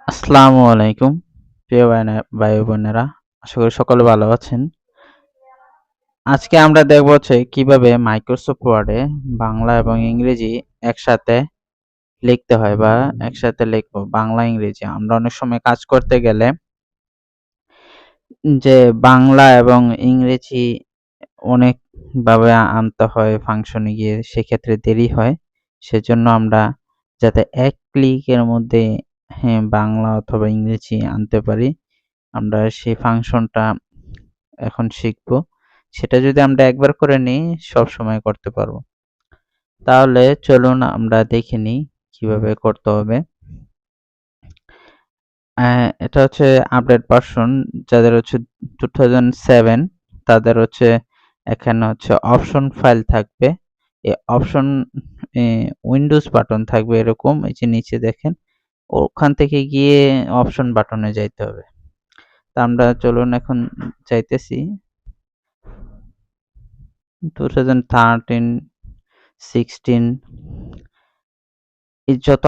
আসসালামু আলাইকুম প্রিয় ভাই বোনেরা, আশা করি সকলে ভালো আছেন। আজকে আমরা দেখব কিভাবে মাইক্রোসফট ওয়ার্ডে বাংলা এবং ইংরেজি একসাথে লিখতে হয় বা একসাথে লিখবো বাংলা ইংরেজি। আমরা অনেক সময় কাজ করতে গেলে যে বাংলা এবং ইংরেজি অনেকভাবে আনতে হয় ফাংশনে গিয়ে, সেক্ষেত্রে দেরি হয়। সেজন্য আমরা যাতে এক ক্লিকের মধ্যে বাংলা অথবা ইংরেজি আনতে পারি, আমরা সেই ফাংশনটা এখন শিখব। সেটা যদি আমরা একবার করে নিই সবসময় করতে পারবো। তাহলে চলুন আমরা দেখে নিই কিভাবে করতে হবে। এটা আপডেট ভার্সন, যাদের 2007 তাদের এখানে অপশন ফাইল থাকবে। এই অপশন উইন্ডোজ বাটন থাকবে এরকম, এই যে নিচে দেখেন, ওখান থেকে গিয়ে অপশন বাটনে যাইতে হবে। তা আমরা চলুন এখন যাইতেছি। 2013, 16 এই যত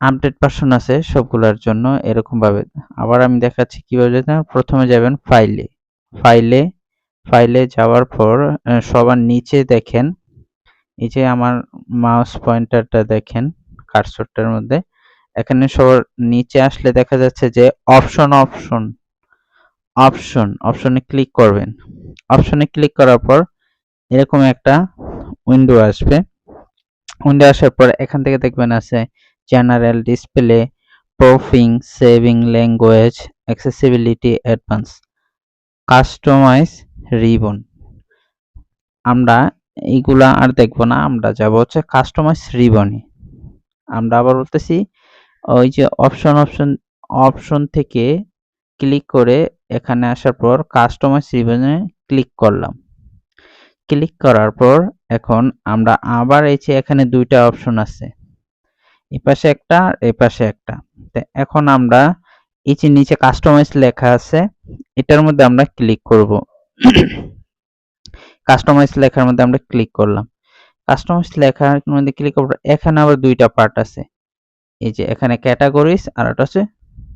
আপডেট ভার্সন আছে সবগুলোর জন্য এরকম ভাবে। আবার আমি দেখাচ্ছি কিভাবে যেতে হবে। প্রথমে যাবেন ফাইলে ফাইলে যাওয়ার পর সবার নিচে দেখেন, এই যে আমার মাউস পয়েন্টারটা দেখেন কার্সরটার মধ্যে, এখানে সবার নিচে আসলে দেখা যাচ্ছে যে অপশনে ক্লিক করবেন। অপশনে ক্লিক করার পর এরকম একটা উইন্ডো আসবে। উইন্ডো আসার পর এখান থেকে দেখবেন আছে general, display, proofing, saving language, accessibility, advance, customize, ribbon. আমরা এইগুলা আর দেখব না, আমরা যাব কাস্টমাইজ রিবনে। আমরা আবার বলতেছি, ওই যে অপশন থেকে ক্লিক করে এখানে আসার পর কাস্টমাইজ রিবনে ক্লিক করলাম। ক্লিক করার পর এখন আমরা আবার এই যে এখানে দুইটা অপশন আছে, এপাশে একটা আর এপাশে একটা। তো এখন আমরা এই যে নিচে কাস্টমাইজ লেখা আছে, এটার মধ্যে আমরা ক্লিক করব। কাস্টমাইজ লেখার মধ্যে আমরা ক্লিক করলাম। কাস্টমাইজ লেখার মধ্যে ক্লিক করার পর এখানে আবার দুইটা পার্ট আছে, এই যে এখানে ক্যাটাগরিজ আর একটা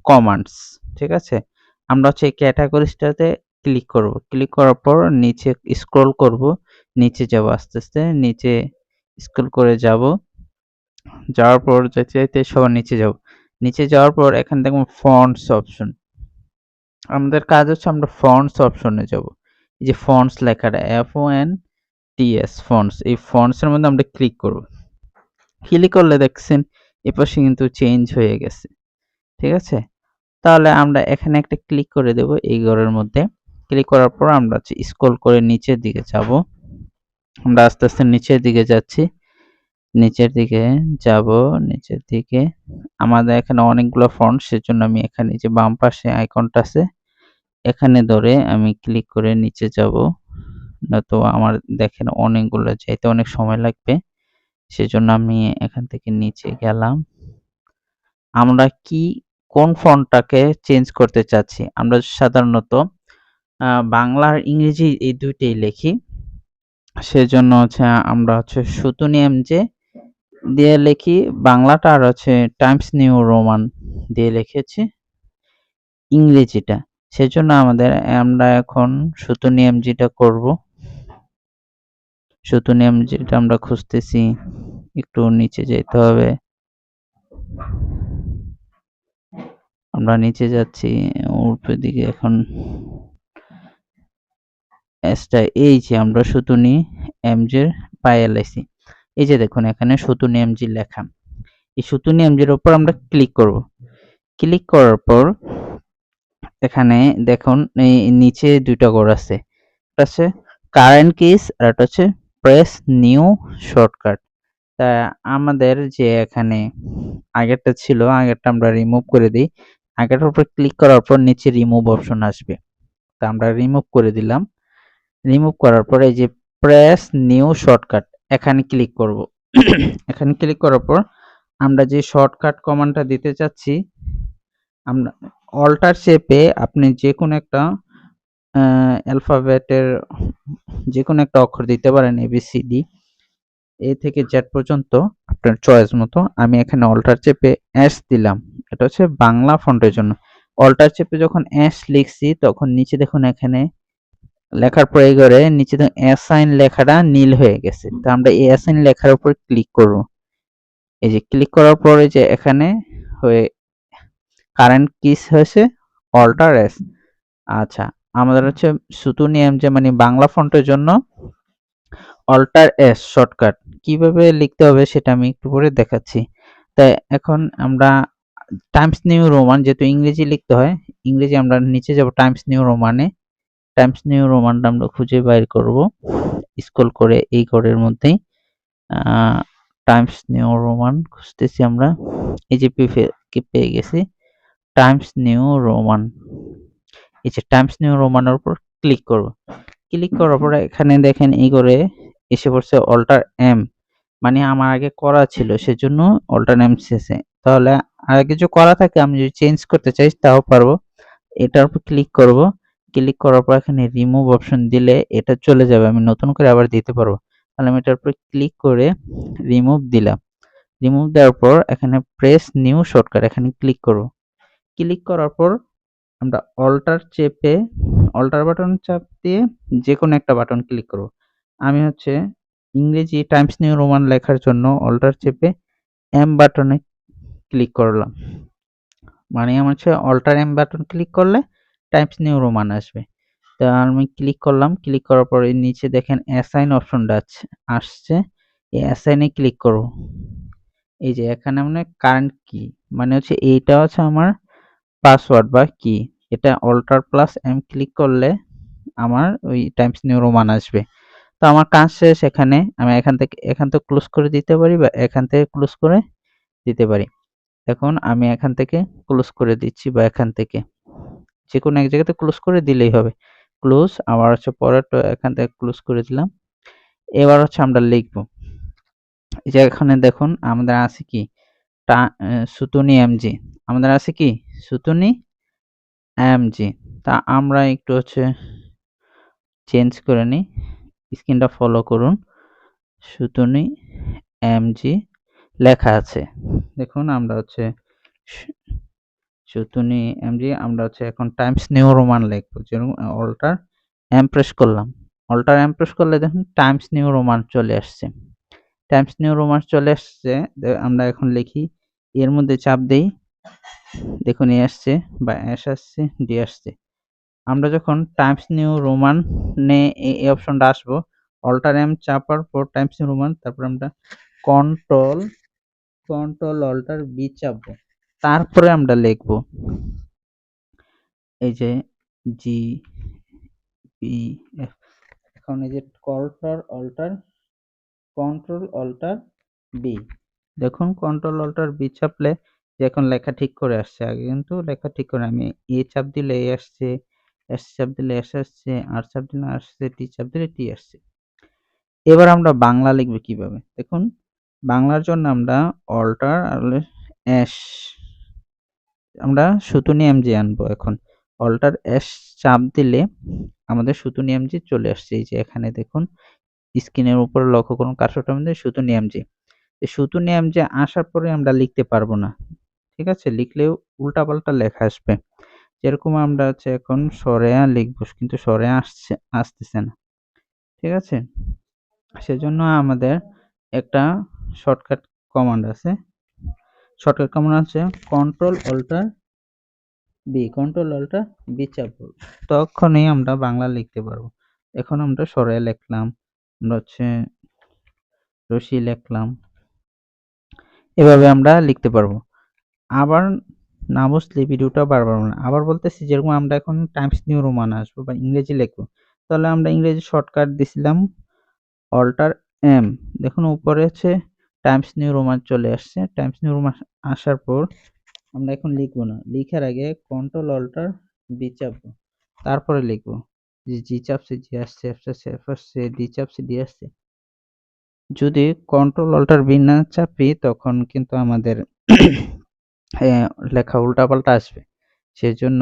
কমান্ডস। ঠিক আছে, আমরা এই ক্যাটাগরিজটাতে ক্লিক করব। ক্লিক করার পর নিচে স্ক্রল করব, নিচে যাব, আস্তে আস্তে নিচে স্ক্রল করে যাব। যাওয়ার পর যেতে যেতে সবার নিচে যাব। নিচে যাওয়ার পর এখানে দেখুন ফন্টস অপশন। আমাদের কাজ আমরা ফন্টস অপশনে যাব। এই যে ফন্টস লেখাটা FONTS ফন্টস, এই ফন্টস এর মধ্যে আমরা ক্লিক করব। ক্লিক করলে দেখছেন এপাশে কিন্তু চেঞ্জ হয়ে গেছে। ঠিক আছে, তাহলে আমরা এখানে একটা ক্লিক করে দেব এই ঘরের মধ্যে। ক্লিক করার পর আমরা স্ক্রল করে নিচের দিকে যাব। আমরা আস্তে আস্তে নিচের দিকে যাচ্ছি, নিচের দিকে যাব। নিচের দিকে আমাদের এখানে অনেকগুলো ফন্ট, সেজন্য আমি এখানে যে বাম পাশে আইকনটা আছে এখানে ধরে আমি ক্লিক করে নিচে যাব, নয়তো আমার দেখেন অনেকগুলো যাইতে অনেক সময় লাগবে। সেজন্য আমি এখান থেকে নিচে গেলাম। আমরা কোন ফন্টটাকে চেঞ্জ করতে চাচ্ছি, আমরা সাধারণত বাংলা আর ইংরেজি এই দুইটাই লিখি। সেজন্য আমরা সুতুনি এমজে দিয়ে লিখি বাংলাটা, আর টাইমস নিউ রোমান দিয়ে লিখেছি ইংরেজিটা। সেজন্য আমরা এখন সুতুনি এমজিটা করব। সুতুনি এমজিটা আমরা খুঁজতেছি, একটু নিচে যেতে হবে। আমরা নিচে যাচ্ছি উপরের দিকে। এখন এই যে আমরা সুতুনি এমজির পায়ে লাইছি, এই যে দেখুন এখানে সুতুনি এমজি লেখা। এই সুতুনি এমজির উপর আমরা ক্লিক করব। ক্লিক করার পর এখানে দেখুন এই নিচে দুইটা ঘর আছে, একটা কারেন্ট কিস আর একটা প্রেস নিউ শর্টকাট। তা আমাদের যে এখানে আগেরটা ছিল, আগেরটা আমরা রিমুভ করে দিই। আগেরটার উপর ক্লিক করার পর নিচে রিমুভ অপশন আসবে, তা আমরা রিমুভ করে দিলাম। রিমুভ করার পরে এই যে প্রেস নিউ শর্টকাট এখানে ক্লিক করব। এখানে ক্লিক করার পর আমরা যে শর্টকাট কমান্ডটা দিতে চাচ্ছি, আমরা অল্টার চেপে আপনি যে কোনো একটা অ্যালফাবেটের যে কোনো একটা অক্ষর দিতে পারেন, ABCD A থেকে Z পর্যন্ত আপনার চয়েস মতো। আমি এখানে অল্টার চেপে S দিলাম, এটা হচ্ছে বাংলা ফন্টের জন্য। অল্টার চেপে যখন অ্যাশ লিখছি তখন নিচে দেখুন এখানে লেখার পরে করে নিচে দেখুন অ্যাসাইন লেখাটা নীল হয়ে গেছে। তো আমরা এই অ্যাসাইন লেখার উপর ক্লিক করব। এই যে ক্লিক করার পরে যে এখানে হয়ে কারেন্ট কিস হয়েছে অল্টার এস। আচ্ছা, আমাদের হচ্ছে সুতুনিয়াম যে মানে বাংলা ফন্টের জন্য অল্টার এস শর্টকাট কিভাবে লিখতে হবে সেটা আমি একটু পরে দেখাচ্ছি। তাই এখন আমরা টাইমস নিউ রোমান যেহেতু ইংরেজি লিখতে হয়, ইংরেজি আমরা নিচে যাব টাইমস নিউ রোমানে। টাইমস নিউ রোমানটা আমরা খুঁজে বাইর করব স্ক্রল করে এই ঘরের মধ্যেই টাইমস নিউ রোমান খুঁজতেছি আমরা। এই যে পেয়ে গেছি টাইমস নিউ রোমান। এই যে টাইমস নিউ রোমানের উপর ক্লিক করব। ক্লিক করার পরে এখানে দেখেন এই করে এসে পড়ছে অল্টার এম, মানে আমার আগে করা ছিল সেজন্য অল্টার এম এসেছে। তাহলে আগে কিছু করা থাকে আমি যদি চেঞ্জ করতে চাই তাও পারবো। এটার উপর ক্লিক করব। ক্লিক করার পর এখানে রিমুভ অপশন দিলে এটা চলে যাবে, আমি নতুন করে আবার দিতে পারবো। তাহলে আমি এটার উপর ক্লিক করে রিমুভ দিলাম। রিমুভ দেওয়ার পর এখানে প্রেস নিউ শর্টকাট এখানে ক্লিক করব। ক্লিক করার পর আমরা অল্টার চেপে অল্টার বাটন চাপ দিয়ে যে কোনো একটা বাটন ক্লিক করব। আমি হচ্ছে ইংরেজি টাইমস নিউ রোমান লেখার জন্য অল্টার চেপে এম বাটনে ক্লিক করলাম। মানে আমার হচ্ছে অল্টার এম বাটন ক্লিক করলে টাইমস নিউ রোমান আসবে। তো আমি ক্লিক করলাম। ক্লিক করার পরে নিচে দেখেন অ্যাসাইন অপশনটা আসছে। এই অ্যাসাইনে ক্লিক করব। এই যে এখানে মানে কারেন্ট কি মানে হচ্ছে এইটা হচ্ছে আমার পাসওয়ার্ড বা কি। এটা অল্টার প্লাস এম ক্লিক করলে আমার ওই টাইমস নিউ রোমান আসবে। তো আমার কাজ শেষ। এখানে আমি এখান থেকে ক্লোজ করে দিতে পারি বা এখান থেকে ক্লোজ করে দিতে পারি। এখন আমি এখান থেকে ক্লোজ করে দিচ্ছি বা এখান থেকে যে কোনো এক জায়গাতে ক্লোজ করে দিলেই হবে। ক্লোজ আবার হচ্ছে পরেরটা এখান থেকে ক্লোজ করে দিলাম। এবার হচ্ছে আমরা লিখব। এই যে এখানে দেখুন আমাদের আছে কি সুতুনি এমজি, আমাদের আছে কি সুতুনি এমজি। তা আমরা একটু হচ্ছে চেঞ্জ করে নিই, স্ক্রিনটা ফলো করুন। সুতুনি এমজি লেখা আছে দেখুন। আমরা হচ্ছে সুতুনি এমজি আমরা হচ্ছে এখন টাইমস নিউ রোমান লিখবো। যেরকম অল্টার এম প্রেস করলাম। অল্টার এম প্রেস করলে দেখুন টাইমস নিউ রোমান চলে আসছে। টাইমস নিউ রোমান চলে আসছে। আমরা এখন লিখি, এর মধ্যে চাপ দেই, দেখুন এ আসছে বা অ্যাশ আসছে, ডি আসছে। আমরা যখন টাইমস নিউ রোমানে এই অপশনটা আসবো, অল্টার এম চাপার পর টাইমস নিউ রোমান, তারপর আমরা কন্ট্রোল অল্টার বি চাপবো। তারপরে আমরা লিখবো এই যে জি পি এফ। এখন এই যে কন্ট্রোল অল্টার বি, দেখুন কন্ট্রোল অল্টার বি চাপলে যে এখন লেখা ঠিক করে আসছে। আগে কিন্তু লেখা ঠিক করে আমি এ চাপ দিলে এ আসছে, এস চাপ দিলে এস আসছে, আর চাপ দিলে আসছে, টি চাপ দিলে টি আসছে। এবার আমরা বাংলা লিখব কিভাবে দেখুন। বাংলার জন্য আমরা অল্টার আর এস, আমরা সুতুনি এমজি আনবো। এখন অল্টার এস চাপ দিলে আমাদের সুতুনি এমজি চলে আসছে। এই যে এখানে দেখুন স্ক্রিনের উপরে লক্ষ্য করুন কার্সরটার মধ্যে সুতুনি এমজি। এই সুতুনি এমজি আসার পরে আমরা লিখতে পারবো না, ঠিক আছে? লিখলেও উল্টাপাল্টা লেখা আসবে। যেরকম আমরা হচ্ছে এখন সরেয়া লিখবো কিন্তু সরেয়া আসতেছে না, ঠিক আছে? সেজন্য আমাদের একটা শর্টকাট কমান্ড আছে। শর্টকাট কমান্ড আছে কন্ট্রোল অল্টার বি চাপবো, তখনই আমরা বাংলা লিখতে পারবো। এখন আমরা সরেয়া লিখলাম, আমরা হচ্ছে রশি লিখলাম, এভাবে আমরা লিখতে পারবো। আবার না বুঝলে ভিডিওটা বারবার না। আবার বলতেছি যেরকম আমরা এখন টাইমস নিউ রোমান আসবো বা ইংরেজি লিখবো, তাহলে আমরা ইংরেজি শর্টকাট দিছিলাম অল্টার এম। দেখুন উপরে হচ্ছে টাইমস নিউ রোমান চলে আসছে। টাইমস নিউ রোমান আসার পর আমরা এখন লিখবো না, লিখার আগে কন্ট্রোল অল্টার বি চাপবো, তারপরে লিখবো। যে জি চাপছে জি আসছে, এফ চাপছে এফ আসছে, ডি চাপছে ডি আসছে। যদি কন্ট্রোল অল্টার বি না চাপি তখন কিন্তু আমাদের লেখা উল্টাপাল্টা আসবে। সেজন্য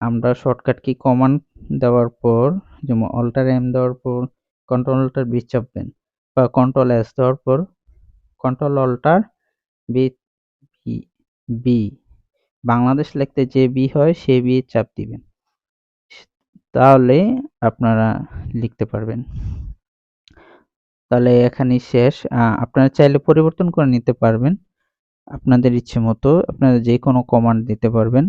আমরা শর্টকাট কি কমান্ড দেওয়ার পর যেমন অল্টার এম দেওয়ার পর কন্ট্রোল অল্টার বি চাপবেন বা কন্ট্রোল এস দেওয়ার পর control alt B B, Bangladesh লিখতে যে বি হয় সেই বি চাপ দিবেন, তাহলে আপনারা লিখতে পারবেন। তাহলে এখানেই শেষ। আপনারা চাইলে পরিবর্তন করে নিতে পারবেন আপনাদের ইচ্ছে মতো। আপনারা যে কোনো কমান্ড দিতে পারবেন।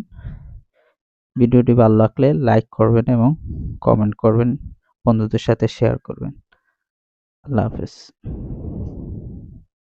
ভিডিওটি ভালো লাগলে লাইক করবেন এবং কমেন্ট করবেন, বন্ধুদের সাথে শেয়ার করবেন। আল্লাহ হাফেজ।